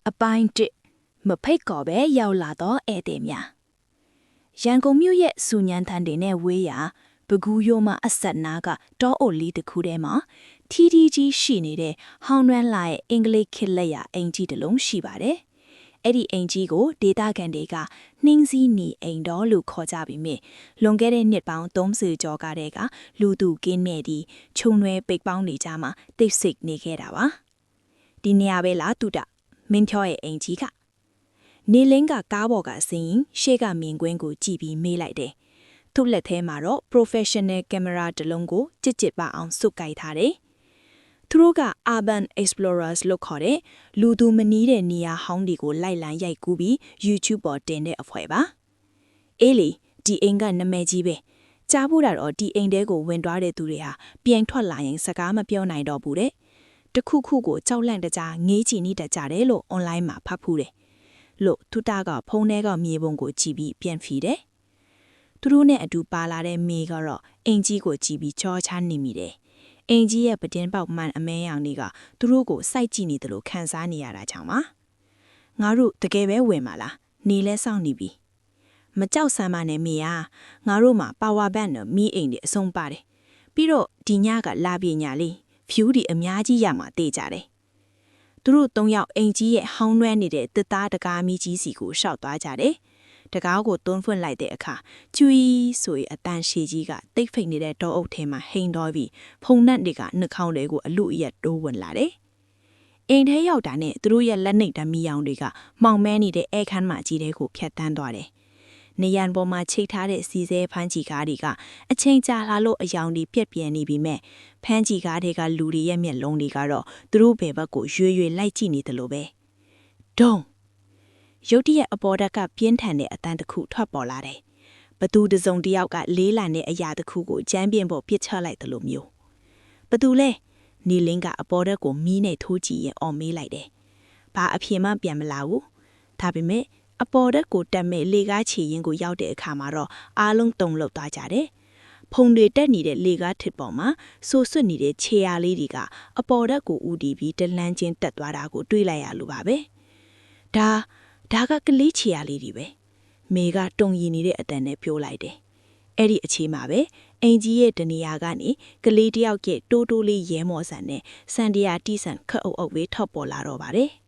အပိုင်း1မဖိတ်ကော်ပဲရောက်လာတော့ဧည့်သည်များရန်ကုန်မြို့ရဲ့စူညံထန်တွေနဲ့ဝေးရာဘကူးရိုးမအဆက်နာကတောအိုလီတစ်ခုထဲမှာထီကြီးရှိနေတဲ့ဟောင်းနှွမ်းလာရဲ့အင်္ဂလိပ်ခေတ်လက်ရာအင်ကြီးတစ်လုံးရှိပါတယ်။အဲ့ဒီအင်ကြီးကိုဒေတာကန်တွေကနှင်းစည်းနီအိမ်တော်လို့ခေါ်ကြပြီးမြလွန်ခဲ့တဲ့နှစ်ပေါင်း30ကျော်ကတည်းကလူသူကင်းမဲ့ဒီခြုံရွယ်ပိတ်ပေါင်းနေကြမှာတိတ်ဆိတ်နေခဲ့တာပါ။ဒီနေရာပဲလားတူတာမင်းချောရဲ့အင်ကြီးကနေလင်းကကားပေါ်ကဆင်းရင်ရှေ့ကမြင်ကွင်းကိုကြည့်ပြီးမေးလိုက်တယ်။သူ့လက်ထဲမှာတော့ professional camera တစ်လုံးကိုကြစ်ပါအောင်စုပ်ကိုင်ထားတယ်။သူတို့က urban explorers လို့ခေါ်တဲ့လူသူမနီးတဲ့နေရာဟောင်းတွေကိုလိုက်လံရိုက်ကူးပြီး YouTube ပေါ်တင်တဲ့အဖွဲ့ပါ။အေးလေဒီအိမ်ကနာမည်ကြီးပဲ။ကြားဖို့တော့ဒီအိမ်တဲကိုဝင်သွားတဲ့သူတွေဟာပြန်ထွက်လာရင်စကားမပြောနိုင်တော့ဘူးတဲ့။တခုခုကိုကြောက်လန့်တကြားငေးချီနေတတ်ကြတယ်လို့ online မှာဖတ်ဖူးတယ်။လို့သူတာကဖုန်းထဲကမြေပုံကိုကြည့်ပြီးပြန်ဖီတယ်။သူတို့နဲ့အတူပါလာတဲ့မေကတော့အင်ကြီးကိုကြည့်ပြီးချောချားနေမိတယ်။အင်ကြီးရဲ့ပတင်းပေါက်မှန်အမဲရောင်တွေကသူတို့ကိုစိုက်ကြည့်နေတယ်လို့ခံစားနေရတာကြောင့်ပါ။ငါတို့တကယ်ပဲဝင်ပါလား။နေလဲစောင့်နေပြီ။မကြောက်စမ်းမနဲ့မေယာငါတို့မှာ power bank နဲ့မီးအိမ်တွေအဆုံးပါတယ်။ပြီးတော့ဒီညကလာပြညာလေး view ဒီအများကြီးရမှာတေးကြတယ်။သူတို့၃ယောက်အင်ကြီးရဲ့ဟောင်းနှွမ်းနေတဲ့တစ်သားတကားမီးကြီးစီကိုရှောက်သွားကြတယ်။တကားကိုတွန်းဖွင့်လိုက်တဲ့အခါကျွီးဆိုရင်အတန်ရှည်ကြီးကတိတ်ဖိတ်နေတဲ့တောအုပ်ထဲမှာဟိန်တော်ပြီးဖုံနှက်တွေကနှာခေါင်းတွေကိုအလူအရက်တိုးဝင်လာတယ်။အိမ်ထဲရောက်တာနဲ့သူတို့ရဲ့လက်နှိပ်ဓမီယောင်တွေကမှောင်မဲနေတဲ့အဲခန်းမကြီးတွေကိုဖျက်တမ်းသွားတယ်။နေရန်ပေါ်မှာချိတ်ထားတဲ့စီစဲဖမ်းချီကားတွေကအချိန်ကြာလာလို့အယောင်တွေပြက်ပြဲနေပြီမဲ့ဖမ်းချီကားတွေကလူတွေရဲ့မျက်လုံးတွေကတော့သူတို့ဘယ်ဘက်ကိုရွေလိုက်ကြည့်နေတယ်လို့ပဲဒုံရုတ်တရက်အပေါ်ဓာတ်ကပြင်းထန်တဲ့အတန်တစ်ခုထွက်ပေါ်လာတယ်။ဘသူတစုံတယောက်ကလေးလံတဲ့အရာတစ်ခုကိုကြမ်းပြင်းပေါ်ပစ်ချလိုက်တယ်လို့မျိုးဘသူလဲနေလင်းကအပေါ်ဓာတ်ကိုမီးနဲ့ထိုးကြည့်ရင်အော်မေးလိုက်တယ်။ဘာအဖြေမှပြန်မလာဘူး။ဒါပေမဲ့အပေါ်ဓာတ်ကိုတက်မဲ့လေကားချီရင်ကိုရောက်တဲ့အခါမှာတော့အားလုံးတုံလှုပ်သွားကြတယ်။ဖုံတွေတက်နေတဲ့လေကားထစ်ပေါ်မှာဆိုဆွတ်နေတဲ့ခြေရာလေးတွေကအပေါ်ဓာတ်ကိုဥတီပြီးတလန်းချင်းတက်သွားတာကိုတွေးလိုက်ရလို့ပါပဲ။ဒါကကလေးခြေရာလေးတွေပဲ။မေကတုံရီနေတဲ့အတန်နဲ့ပြောလိုက်တယ်။အဲ့ဒီအချိန်မှာပဲအင်ကြီးရဲ့တနေရာကနေကလေးတယောက်ရဲ့တိုးလေးရဲမော်ဆန်နဲ့စန်ဒီယာတီဆန်ခတ်အုပ်ဝေးထောက်ပေါ်လာတော့ပါတယ်။